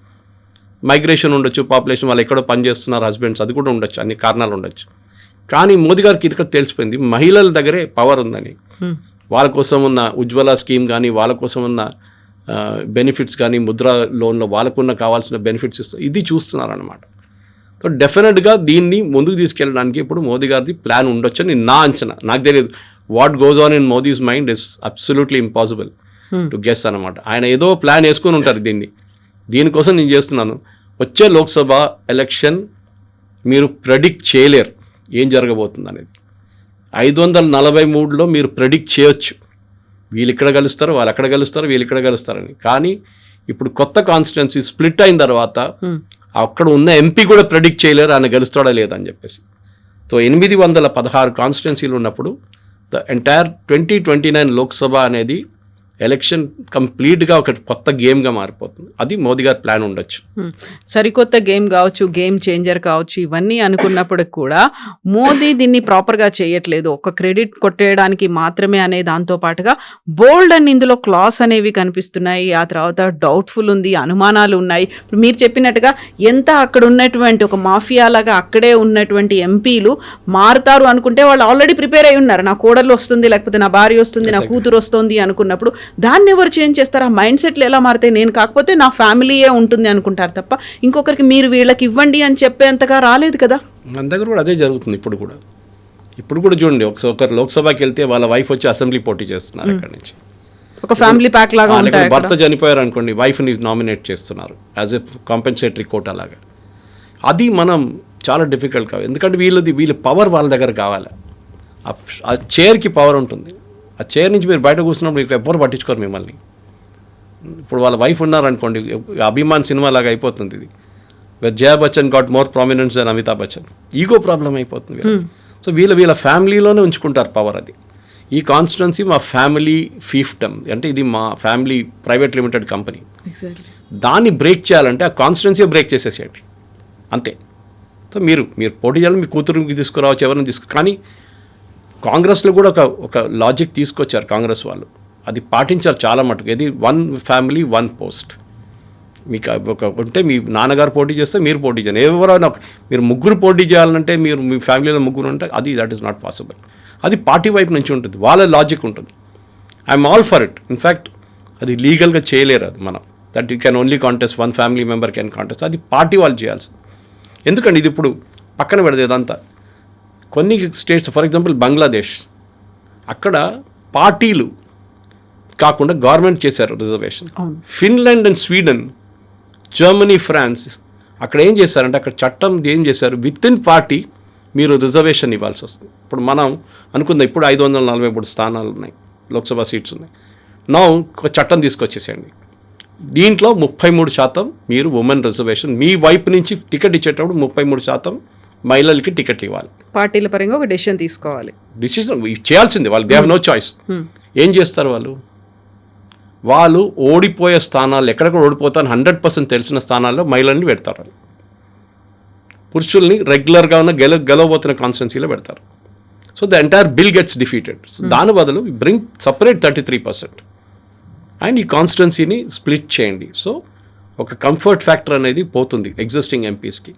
మైగ్రేషన్ ఉండొచ్చు, పాపులేషన్ వాళ్ళు ఎక్కడో పని చేస్తున్నారు హస్బెండ్స్, అది కూడా ఉండొచ్చు, అన్ని కారణాలు ఉండొచ్చు. కానీ మోదీ గారికి ఇది తెలిసిపోయింది, మహిళల దగ్గరే పవర్ ఉందని. వాళ్ళ కోసం ఉన్న ఉజ్వల స్కీమ్ కానీ, వాళ్ళ కోసం ఉన్న బెనిఫిట్స్ కానీ, ముద్రా లోన్లో వాళ్ళకున్న కావాల్సిన బెనిఫిట్స్ ఇస్తూ ఇది చూస్తున్నారన్నమాట. సో డెఫినెట్గా దీన్ని ముందుకు తీసుకెళ్ళడానికి ఇప్పుడు మోదీ గారిది ప్లాన్ ఉండొచ్చని నా అంచనా. నాకు తెలియదు, what goes on in Modi's mind is absolutely impossible to guess అనమాట. ఆయన ఏదో ప్లాన్ వేసుకొని ఉంటారు దీనికోసం నేను చేస్తున్నాను. వచ్చే లోక్సభ ఎలక్షన్ మీరు ప్రెడిక్ట్ చేయలేరు ఏం జరగబోతుంది అనేది. 543లో మీరు ప్రెడిక్ట్ చేయొచ్చు, వీళ్ళు ఇక్కడ కలుస్తారు, వాళ్ళు అక్కడ కలుస్తారు, వీళ్ళు ఇక్కడ కలుస్తారని. కానీ ఇప్పుడు కొత్త కాన్స్టిట్యున్సీ స్ప్లిట్ అయిన తర్వాత అక్కడ ఉన్న ఎంపీ కూడా ప్రెడిక్ట్ చేయలేరు ఆయన గెలుస్తాడా లేదని చెప్పేసి. సో 816 కాన్స్టిట్యున్సీలు ఉన్నప్పుడు ద ఎంటైర్ 2029 లోక్సభ అనేది ఎలక్షన్ కంప్లీట్గా ఒక కొత్త గేమ్గా మారిపోతుంది. అది మోదీ గారి ప్లాన్ ఉండొచ్చు. సరికొత్త గేమ్ కావచ్చు, గేమ్ చేంజర్ కావచ్చు, ఇవన్నీ అనుకున్నప్పటికి కూడా మోదీ దీన్ని ప్రాపర్గా చేయట్లేదు, ఒక క్రెడిట్ కొట్టేయడానికి మాత్రమే అనే దాంతో పాటుగా బోల్డ్ అని ఇందులో క్లాస్ అనేవి కనిపిస్తున్నాయి. ఆ తర్వాత డౌట్ఫుల్ ఉంది, అనుమానాలు ఉన్నాయి. ఇప్పుడు మీరు చెప్పినట్టుగా ఎంత అక్కడ ఉన్నటువంటి ఒక మాఫియా లాగా అక్కడే ఉన్నటువంటి ఎంపీలు మారుతారు అనుకుంటే వాళ్ళు ఆల్రెడీ ప్రిపేర్ అయి ఉన్నారు. నా కోడలు వస్తుంది, లేకపోతే నా భార్య వస్తుంది, నా కూతురు వస్తుంది అనుకున్నప్పుడు దాన్ని ఎవరు చేంజ్ చేస్తారు? ఆ మైండ్ సెట్లు ఎలా మారితే నేను కాకపోతే నా ఫ్యామిలీయే ఉంటుంది అనుకుంటారు తప్ప ఇంకొకరికి మీరు వీళ్ళకి ఇవ్వండి అని చెప్పేంతగా రాలేదు కదా. మన దగ్గర కూడా అదే జరుగుతుంది. ఇప్పుడు కూడా చూడండి, ఒకరు లోక్సభకి వెళ్తే వాళ్ళ వైఫ్ వచ్చి అసెంబ్లీ పోటీ చేస్తున్నారు. అక్కడి నుంచి ఒక ఫ్యామిలీ ప్యాక్ లాగా ఉంటాయి. భర్త చనిపోయారు అనుకోండి, వైఫ్ని నామినేట్ చేస్తున్నారు యాజ్ ఎ కాంపెన్సేటరీ కోటా లాగా. అది మనం చాలా డిఫికల్ట్ కావాలి, ఎందుకంటే వీళ్ళ పవర్ వాళ్ళ దగ్గర కావాలి. ఆ చైర్కి పవర్ ఉంటుంది. ఆ చైర్ నుంచి మీరు బయట కూర్చున్నప్పుడు మీకు ఎవ్వరు పట్టించుకోరు మిమ్మల్ని. ఇప్పుడు వాళ్ళ వైఫ్ ఉన్నారనుకోండి, అభిమాన్ సినిమా లాగా అయిపోతుంది ఇది. Jaya Bachchan got more prominence then Amitabh Bachchan. Ego problem అయిపోతుంది. సో వీళ్ళ ఫ్యామిలీలోనే ఉంచుకుంటారు పవర్. అది ఈ కాన్స్టిట్యున్సీ మా ఫ్యామిలీ ఫీఫ్టమ్, అంటే ఇది మా ఫ్యామిలీ ప్రైవేట్ లిమిటెడ్ కంపెనీ. దాన్ని బ్రేక్ చేయాలంటే ఆ కాన్స్టిట్యున్సీ బ్రేక్ చేసేసేయండి అంతే. సో మీరు పోటీ చేయాలి, మీ కూతురుకి తీసుకురావచ్చు, ఎవరిని కానీ కాంగ్రెస్లో కూడా ఒక లాజిక్ తీసుకొచ్చారు కాంగ్రెస్ వాళ్ళు. అది పాటించారు చాలా మటుకు. ఇది 1 ఫ్యామిలీ 1 పోస్ట్. మీకు ఉంటే మీ నాన్నగారు పోటీ చేస్తే మీరు పోటీ చేయండి. ఎవరైనా మీరు ముగ్గురు పోటీ చేయాలంటే మీరు మీ ఫ్యామిలీలో ముగ్గురు ఉంటే దట్ ఈస్ నాట్ పాసిబుల్. అది పార్టీ వైపు నుంచి ఉంటుంది, వాళ్ళ లాజిక్ ఉంటుంది. I'm all for it. In fact అది లీగల్గా చేయలేరు. అది మనం that you can only contest 1 family member can contest. అది పార్టీ వాళ్ళు చేయాల్సింది. ఎందుకంటే ఇది ఇప్పుడు పక్కన పెడదు ఇదంతా. కొన్ని స్టేట్స్, ఫర్ ఎగ్జాంపుల్ బంగ్లాదేశ్, అక్కడ పార్టీలు కాకుండా గవర్నమెంట్ చేశారు reservation. Finland and Sweden, Germany, France అక్కడ ఏం చేశారంటే అక్కడ చట్టం ఏం చేశారు, విత్ ఇన్ పార్టీ మీరు రిజర్వేషన్ ఇవ్వాల్సి వస్తుంది. ఇప్పుడు మనం అనుకుందాం, ఇప్పుడు 543 స్థానాలు ఉన్నాయి, లోక్సభ సీట్స్ ఉన్నాయి. నా ఒక చట్టం తీసుకొచ్చేసేయండి, దీంట్లో 33% మీరు ఉమెన్ రిజర్వేషన్, మీ వైపు నుంచి టికెట్ ఇచ్చేటప్పుడు 33% మహిళలకి టికెట్లు ఇవ్వాలి. పార్టీల పరంగా ఒక డెసిషన్ తీసుకోవాలి, డిసిషన్ చేయాల్సిందే వాళ్ళు. They have no choice. ఏం చేస్తారు వాళ్ళు ఓడిపోయే స్థానాలు, ఎక్కడెక్కడ ఓడిపోతాను 100% తెలిసిన స్థానాల్లో మహిళల్ని పెడతారు. పురుషుల్ని రెగ్యులర్గా ఉన్న గెలవబోతున్న కాన్స్టిట్యున్సీలో పెడతారు. So the entire bill gets defeated. So దాని బదులు బ్రింగ్ సపరేట్ 33% అండ్ ఈ కాన్స్టిట్యున్సీని స్ప్లిట్ చేయండి. సో ఒక కంఫర్ట్ ఫ్యాక్టర్ అనేది పోతుంది ఎగ్జిస్టింగ్ ఎంపీస్కి.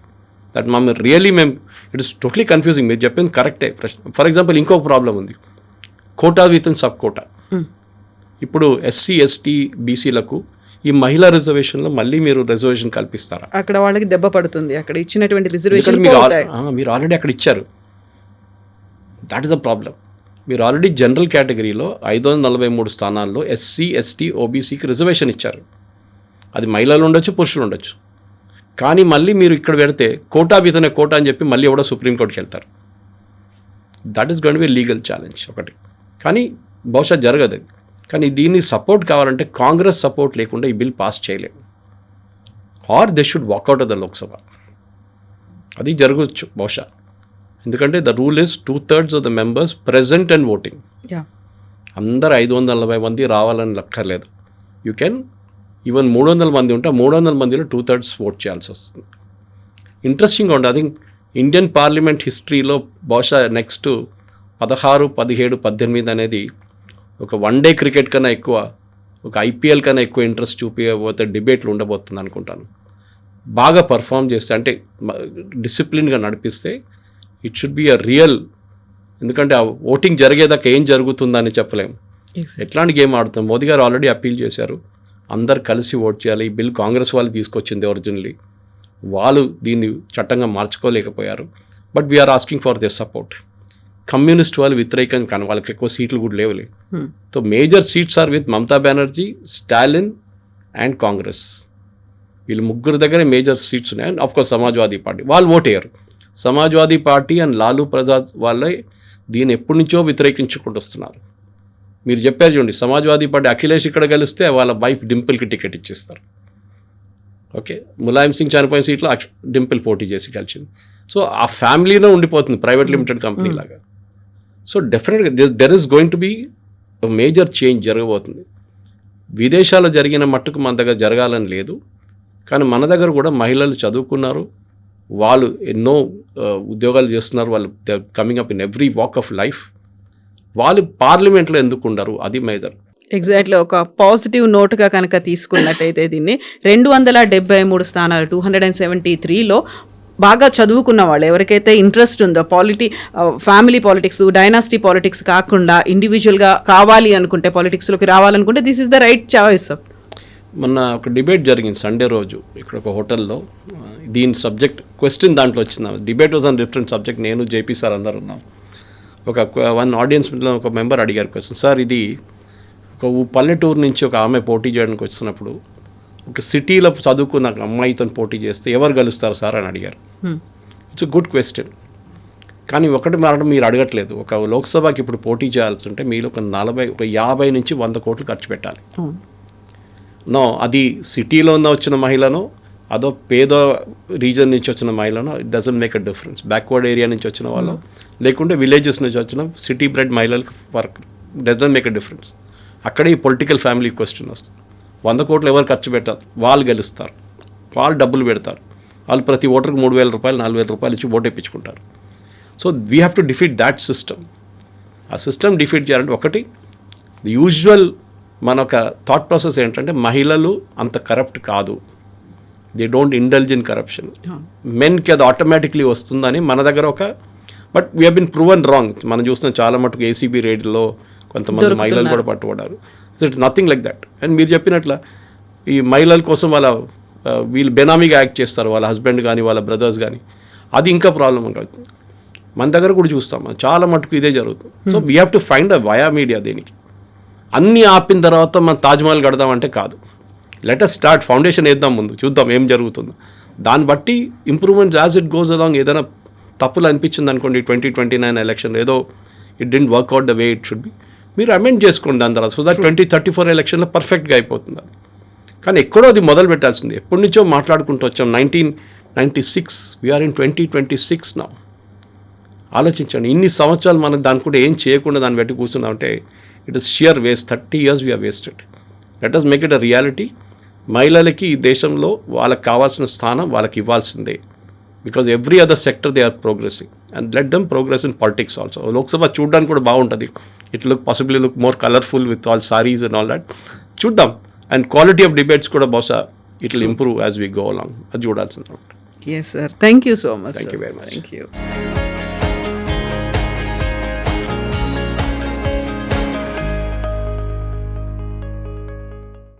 దట్ మేము ఇట్ ఇస్ టోటలీ కన్ఫ్యూజింగ్. మీరు చెప్పింది కరెక్టే. ఫర్ ఎగ్జాంపుల్ ఇంకొక ప్రాబ్లం ఉంది, quota within sub quota. ఇప్పుడు SC, ST, BCలకు ఈ మహిళా రిజర్వేషన్లో మళ్ళీ మీరు రిజర్వేషన్ కల్పిస్తారా? అక్కడ వాళ్ళకి దెబ్బ పడుతుంది, అక్కడ ఇచ్చినటువంటి ఎందుకంటే రిజర్వేషన్ మీరు ఆల్రెడీ అక్కడ ఇచ్చారు. That is the problem. మీరు ఆల్రెడీ జనరల్ కేటగిరీలో 543 స్థానాల్లో ఎస్సీ, ఎస్టీ, ఓబీసీకి రిజర్వేషన్ ఇచ్చారు. అది మహిళలు ఉండొచ్చు, పురుషులు ఉండొచ్చు. కానీ మళ్ళీ మీరు ఇక్కడ పెడితే కోటా వితనే కోటా అని చెప్పి మళ్ళీ ఎవడో సుప్రీంకోర్టుకి వెళ్తారు. That is going to be legal challenge ఒకటి. కానీ బహుశా జరగదు. కానీ దీన్ని సపోర్ట్ కావాలంటే కాంగ్రెస్ సపోర్ట్ లేకుండా ఈ బిల్ పాస్ చేయలేము. Or they should walkout of the Lok Sabha. అది జరగవచ్చు బహుశా. ఎందుకంటే the rule is 2/3 of the members present and voting. అందరు 540 మంది రావాలని లెక్కర్లేదు. యూ కెన్ ఈవెన్ 300 మంది ఉంటే 300 మందిలో 2/3 ఓట్ చేయాల్సి వస్తుంది. ఇంట్రెస్టింగ్గా ఉంటుంది. ఐ థింక్ ఇండియన్ పార్లమెంట్ హిస్టరీలో బహుశా నెక్స్ట్ 16, 17, 18 అనేది ఒక వన్డే క్రికెట్ కన్నా ఎక్కువ, ఒక ఐపీఎల్ కన్నా ఎక్కువ ఇంట్రెస్ట్ చూపించబోతే డిబేట్లు ఉండబోతుంది అనుకుంటాను. బాగా పర్ఫామ్ చేస్తే, అంటే డిసిప్లిన్గా నడిపిస్తే it should be a real. ఎందుకంటే ఆ ఓటింగ్ జరిగేదాకా ఏం జరుగుతుందని చెప్పలేము. ఎట్లాంటి గేమ్ ఆడుతాం. మోదీ గారు ఆల్రెడీ అప్పీల్ చేశారు, అందరు కలిసి ఓట్ చేయాలి. ఈ బిల్ కాంగ్రెస్ వాళ్ళు తీసుకొచ్చింది ఒరిజినల్లీ. వాళ్ళు దీన్ని చట్టంగా మార్చుకోలేకపోయారు. But we're asking for this support. Communist వాళ్ళు వ్యతిరేకం కానీ వాళ్ళకి ఎక్కువ సీట్లు కూడా లేవులే. So major seats are with Mamata Banerjee, Stalin and Congress. వీళ్ళు ముగ్గురు దగ్గరే మేజర్ సీట్స్ ఉన్నాయి. అండ్ ఆఫ్కోర్స్ సమాజ్వాదీ పార్టీ వాళ్ళు ఓటేయరు. సమాజ్వాదీ పార్టీ అండ్ లాలూ ప్రసాద్ వాళ్ళే దీన్ని ఎప్పటి నుంచో వ్యతిరేకించుకుంటూ వస్తున్నారు. మీరు చెప్పారు చూడండి, సమాజ్వాదీ పార్టీ అఖిలేష్ ఇక్కడ గెలిస్తే వాళ్ళ వైఫ్ డింపుల్కి టికెట్ ఇచ్చేస్తారు. ఓకే, ములాయం సింగ్ చనిపోయిన సీట్లో డింపుల్ పోటీ చేసి గెలిచింది. సో ఆ ఫ్యామిలీలో ఉండిపోతుంది, ప్రైవేట్ లిమిటెడ్ కంపెనీ లాగా. సో డెఫినెట్గా there is going to be major change జరగబోతుంది. విదేశాల్లో జరిగిన మట్టుకు మన దగ్గర జరగాలని లేదు. కానీ మన దగ్గర కూడా మహిళలు చదువుకున్నారు, వాళ్ళు ఎన్నో ఉద్యోగాలు చేస్తున్నారు, వాళ్ళు coming up in every walk of life. వాళ్ళు పార్లమెంట్లో ఎందుకు ఉండరు, అది మేజర్. ఎగ్జాక్ట్లీ. ఒక పాజిటివ్ నోట్గా కనుక తీసుకున్నట్టయితే దీన్ని 273 స్థానాలు 273లో బాగా చదువుకున్న వాళ్ళు, ఎవరికైతే ఇంట్రెస్ట్ ఉందో ఫ్యామిలీ పాలిటిక్స్, డైనాసిటీ పాలిటిక్స్ కాకుండా ఇండివిజువల్గా కావాలి అనుకుంటే, పాలిటిక్స్లోకి రావాలనుకుంటే this is the right choice. మొన్న ఒక డిబేట్ జరిగింది సండే రోజు ఇక్కడ ఒక హోటల్లో. దీని సబ్జెక్ట్ క్వశ్చన్ దాంట్లో వచ్చింది. Debate was on different subject. నేను జేపీ సార్ అందరు ఉన్నాం. ఒక ఆడియన్స్లో ఒక మెంబర్ అడిగారు క్వశ్చన్, సార్ ఇది ఒక పల్లెటూరు నుంచి ఒక ఆమె పోటీ చేయడానికి వచ్చినప్పుడు ఒక సిటీలో చదువుకున్న అమ్మాయితో పోటీ చేస్తే ఎవరు గెలుస్తారు సార్ అని అడిగారు. It's a good question. కానీ ఒకటి మాట మీరు అడగట్లేదు. ఒక లోక్సభకి ఇప్పుడు పోటీ చేయాల్సి ఉంటే మీరు ఒక 50 నుంచి 100 కోట్లు ఖర్చు పెట్టాలి. నో, అది సిటీలో వచ్చిన మహిళను, అదో పేద రీజన్ నుంచి వచ్చిన మహిళను, it doesn't make a difference. Backward area నుంచి వచ్చిన వాళ్ళు, లేకుంటే విలేజెస్ నుంచి వచ్చిన సిటీ బ్రెడ్ మహిళలకు work doesn't make a difference. అక్కడే ఈ పొలిటికల్ ఫ్యామిలీ క్వశ్చన్ వస్తుంది. 100 కోట్లు ఎవరు ఖర్చు పెట్టారు, వాళ్ళు గెలుస్తారు, వాళ్ళు డబ్బులు పెడతారు, వాళ్ళు ప్రతి ఓటర్కి 3,000 రూపాయలు 4,000 రూపాయలు ఇచ్చి ఓటు వేయించుకుంటారు. So we have to defeat that system. ఆ సిస్టమ్ డిఫీట్ చేయాలంటే ఒకటి, ది యూజువల్ మన ఒక థాట్ ప్రాసెస్ ఏంటంటే మహిళలు అంత కరప్ట్ కాదు, they don't indulge in corruption. మెన్కి అది ఆటోమేటిక్లీ వస్తుందని మన దగ్గర ఒక, but we have been proven wrong. మనం చూస్తున్నాం చాలా మటుకు ఏసీబీ రేడ్లో కొంతమంది మహిళలు కూడా పట్టుబడ్డారు. So it's nothing like that. And మీరు చెప్పినట్ల ఈ మహిళల కోసం వీళ్ళు బెనామీగా యాక్ట్ చేస్తారు, వాళ్ళ హస్బెండ్ కానీ వాళ్ళ బ్రదర్స్ కానీ, అది ఇంకా ప్రాబ్లం అవుతుంది. మన దగ్గర కూడా చూస్తాం చాలా మటుకు ఇదే జరుగుతుంది. So we have to find a via media. దీనికి అన్నీ ఆపిన తర్వాత మనం తాజ్మహల్ కడదామంటే కాదు. లెట్ అస్ స్టార్ట్, ఫౌండేషన్ వేద్దాం, ముందు చూద్దాం ఏం జరుగుతుందో. దాన్ని బట్టి improvements as it goes along. ఏదైనా తప్పులు అనిపించింది అనుకోండి 2029 ఎలక్షన్ ఏదో it didn't work out the way it should be, మీరు అమెండ్ చేసుకోండి దాని తర్వాత. సో దట్ 2034 ఎలక్షన్లో పర్ఫెక్ట్గా అయిపోతుంది అది. కానీ ఎక్కడో అది మొదలు పెట్టాల్సింది. ఎప్పటి నుంచో మాట్లాడుకుంటూ వచ్చాం. 1996, వీఆర్ ఇన్ 2026 నా. ఆలోచించండి, ఇన్ని సంవత్సరాలు మనం దాని కూడా ఏం చేయకుండా దాన్ని బట్టి కూర్చున్నామంటే it is sheer waste. 30 years we're wasted. Let us make it a reality. మహిళలకి ఈ దేశంలో వాళ్ళకి కావాల్సిన స్థానం వాళ్ళకి ఇవ్వాల్సిందే. Because every other sector they are progressing and let them progress in politics also. Lok Sabha చూడడానికి కూడా బాగుంటుంది. It possibly look more colourful with all saris and all that. చూద్దాం. అండ్ క్వాలిటీ ఆఫ్ డిబేట్స్ కూడా బహుశా it will improve as we go along. అది చూడాల్సింది. Yes sir, thank you so much. Thank you very much. Thank you.